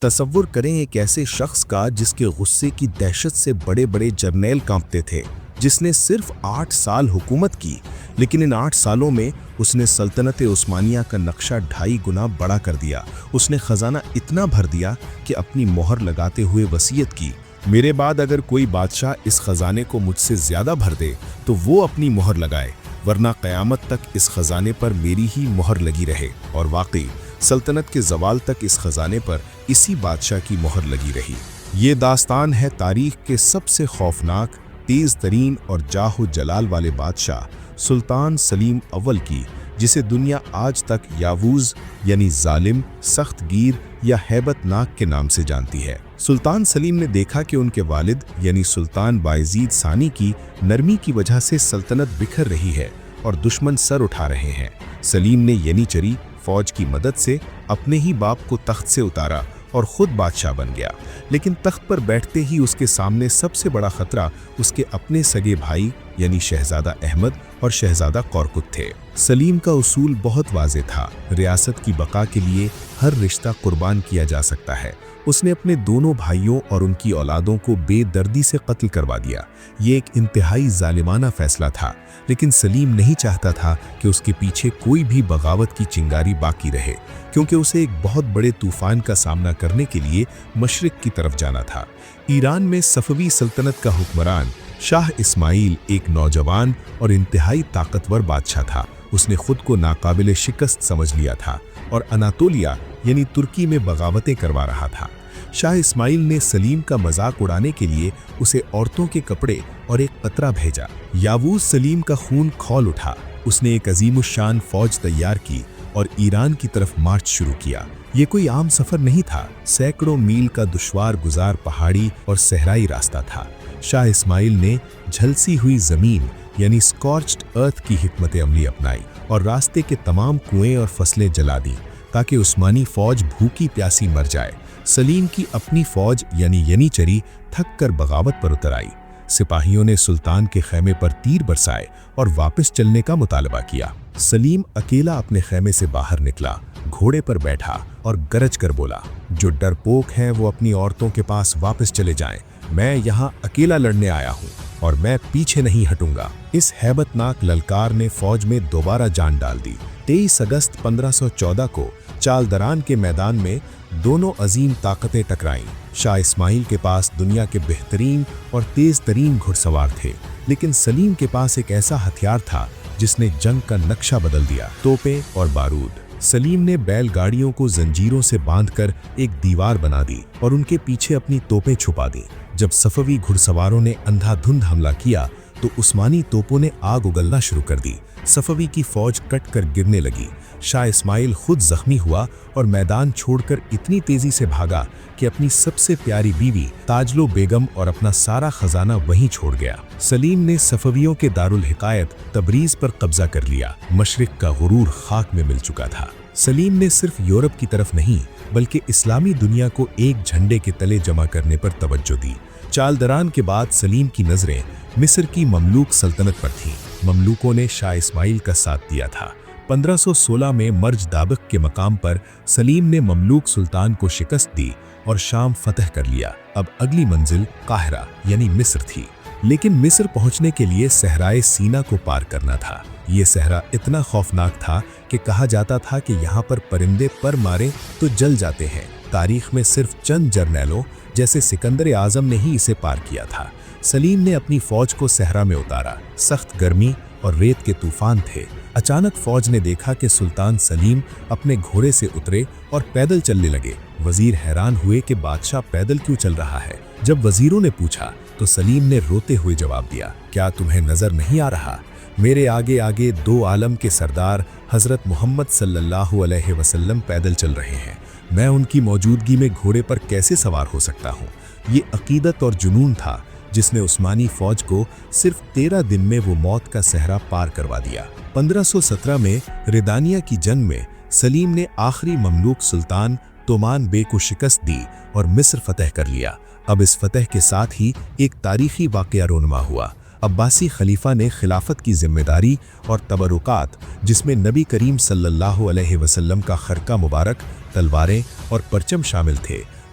تصور کریں ایک ایسے شخص کا جس کے غصے کی دہشت سے بڑے بڑے جرنیل کانپتے تھے، جس نے صرف 8 سال حکومت کی، لیکن ان 8 سالوں میں اس نے سلطنت عثمانیہ کا نقشہ 2.5 گنا بڑا کر دیا۔ اس نے خزانہ اتنا بھر دیا کہ اپنی مہر لگاتے ہوئے وصیت کی، میرے بعد اگر کوئی بادشاہ اس خزانے کو مجھ سے زیادہ بھر دے تو وہ اپنی مہر لگائے، ورنہ قیامت تک اس خزانے پر میری ہی مہر لگی رہے۔ اور واقعی سلطنت کے زوال تک اس خزانے پر اسی بادشاہ کی مہر لگی رہی۔ یہ داستان ہے تاریخ کے سب سے خوفناک، تیز ترین اور جاہ و جلال والے بادشاہ سلطان سلیم اول کی، جسے دنیا آج تک یاووز یعنی ظالم، سخت گیر یا ہیبت ناک کے نام سے جانتی ہے۔ سلطان سلیم نے دیکھا کہ ان کے والد یعنی سلطان بایزید ثانی کی نرمی کی وجہ سے سلطنت بکھر رہی ہے اور دشمن سر اٹھا رہے ہیں۔ سلیم نے ینیچری فوج کی مدد سے اپنے ہی باپ کو تخت سے اتارا اور خود بادشاہ بن گیا، لیکن تخت پر بیٹھتے ہی اس کے سامنے سب سے بڑا خطرہ اس کے اپنے سگے بھائی یعنی شہزادہ احمد اور شہزادہ کورکت تھے۔ سلیم کا اصول بہت واضح تھا، ریاست کی بقا کے لیے ہر رشتہ قربان کیا جا سکتا ہے۔ اس نے اپنے دونوں بھائیوں اور ان کی اولادوں کو بے دردی سے قتل کروا دیا۔ یہ ایک انتہائی ظالمانہ فیصلہ تھا، لیکن سلیم نہیں چاہتا تھا کہ اس کے پیچھے کوئی بھی بغاوت کی چنگاری باقی رہے، کیونکہ اسے ایک بہت بڑے طوفان کا سامنا کرنے کے لیے مشرق کی طرف جانا تھا۔ ایران میں صفوی سلطنت کا حکمران شاہ اسماعیل ایک نوجوان اور انتہائی طاقتور بادشاہ تھا۔ اس نے خود کو ناقابل شکست سمجھ لیا تھا اور اناطولیہ یعنی ترکی میں بغاوتیں کروا رہا تھا۔ شاہ اسماعیل نے سلیم کا مذاق اڑانے کے لیے اسے عورتوں کے کپڑے اور ایک قطرہ بھیجا۔ یاووز سلیم کا خون کھول اٹھا۔ اس نے ایک عظیم الشان فوج تیار کی اور ایران کی طرف مارچ شروع کیا۔ یہ کوئی عام سفر نہیں تھا، سینکڑوں میل کا دشوار گزار پہاڑی اور صحرائی راستہ تھا۔ شاہ اسماعیل نے جھلسی ہوئی زمین یعنی سکارچڈ ارتھ کی حکمت عملی اپنائی اور راستے کے تمام کنویں اور فصلیں جلا دیں تاکہ عثمانی فوج بھوکی پیاسی مر جائے۔ سلیم کی اپنی فوج یعنی ینیچری تھک کر بغاوت پر اتر آئی۔ سپاہیوں نے سلطان کے خیمے پر تیر برسائے اور واپس چلنے کا مطالبہ کیا۔ سلیم اکیلا اپنے خیمے سے باہر نکلا، گھوڑے پر بیٹھا اور گرج کر بولا، جو ڈرپوک ہیں وہ اپنی عورتوں کے پاس واپس چلے جائیں، میں یہاں اکیلا لڑنے آیا ہوں اور میں پیچھے نہیں ہٹوں گا۔ اس ہیبت ناک للکار نے فوج میں دوبارہ جان ڈال دی۔ 23 اگست 1514 کو چالدران کے میدان میں دونوں عظیم طاقتیں ٹکرائیں۔ شاہ اسماعیل کے پاس دنیا کے بہترین اور تیز ترین گھڑ سوار تھے، لیکن سلیم کے پاس ایک ایسا ہتھیار تھا جس نے جنگ کا نقشہ بدل دیا، توپیں اور بارود۔ سلیم نے بیل گاڑیوں کو زنجیروں سے باندھ کر ایک دیوار بنا دی اور ان کے پیچھے اپنی توپیں چھپا دیں۔ جب صفوی گھڑ سواروں نے اندھا دھند حملہ کیا تو عثمانی توپوں نے آگ اگلنا شروع کر دی۔ صفوی کی فوج کٹ کر گرنے لگی۔ شاہ اسماعیل خود زخمی ہوا اور میدان چھوڑ کر اتنی تیزی سے بھاگا کہ اپنی سب سے پیاری بیوی تاجلو بیگم اور اپنا سارا خزانہ وہیں چھوڑ گیا۔ سلیم نے صفویوں کے دارالحکایت تبریز پر قبضہ کر لیا۔ مشرق کا غرور خاک میں مل چکا تھا۔ سلیم نے صرف یورپ کی طرف نہیں بلکہ اسلامی دنیا کو ایک جھنڈے کے تلے جمع کرنے پر توجہ دی۔ چالدران کے بعد سلیم کی نظریں مصر کی مملوک سلطنت پر تھیں۔ مملوکوں نے شاہ اسماعیل کا ساتھ دیا تھا۔ 1516 میں مرج دابق کے مقام پر سلیم نے مملوک سلطان کو شکست دی اور شام فتح کر لیا۔ اب اگلی منزل قاہرہ یعنی مصر تھی، لیکن مصر پہنچنے کے لیے صحرائے سینا کو پار کرنا تھا۔ یہ صحرا اتنا خوفناک تھا کہ کہا جاتا تھا کہ یہاں پر پرندے پر مارے تو جل جاتے ہیں۔ تاریخ میں صرف چند جرنیلوں جیسے سکندر اعظم نے ہی اسے پار کیا تھا۔ سلیم نے اپنی فوج کو صحرا میں اتارا۔ سخت گرمی اور ریت کے طوفان تھے۔ اچانک فوج نے دیکھا کہ سلطان سلیم اپنے گھوڑے سے اترے اور پیدل چلنے لگے۔ وزیر حیران ہوئے کہ بادشاہ پیدل کیوں چل رہا ہے۔ جب وزیروں نے پوچھا تو سلیم نے روتے ہوئے جواب دیا، کیا تمہیں نظر نہیں آ رہا؟ میرے آگے آگے 2 عالم کے سردار حضرت محمد صلی اللہ علیہ وسلم پیدل چل رہے ہیں، میں ان کی موجودگی میں گھوڑے پر کیسے سوار ہو سکتا ہوں؟ یہ عقیدت اور جنون تھا جس نے عثمانی فوج کو صرف 13 دن میں وہ موت کا صحرا پار کروا دیا۔ 1517 میں ردانیہ کی جنگ میں سلیم نے آخری مملوک سلطان تومان بے کو شکست دی اور مصر فتح کر لیا۔ اب اس فتح کے ساتھ ہی ایک تاریخی واقعہ رونما ہوا۔ عباسی خلیفہ نے خلافت کی ذمہ داری اور تبرکات، جس میں نبی کریم صلی اللہ علیہ وسلم کا خرقہ مبارک، تلواریں اور پرچم شامل تھے،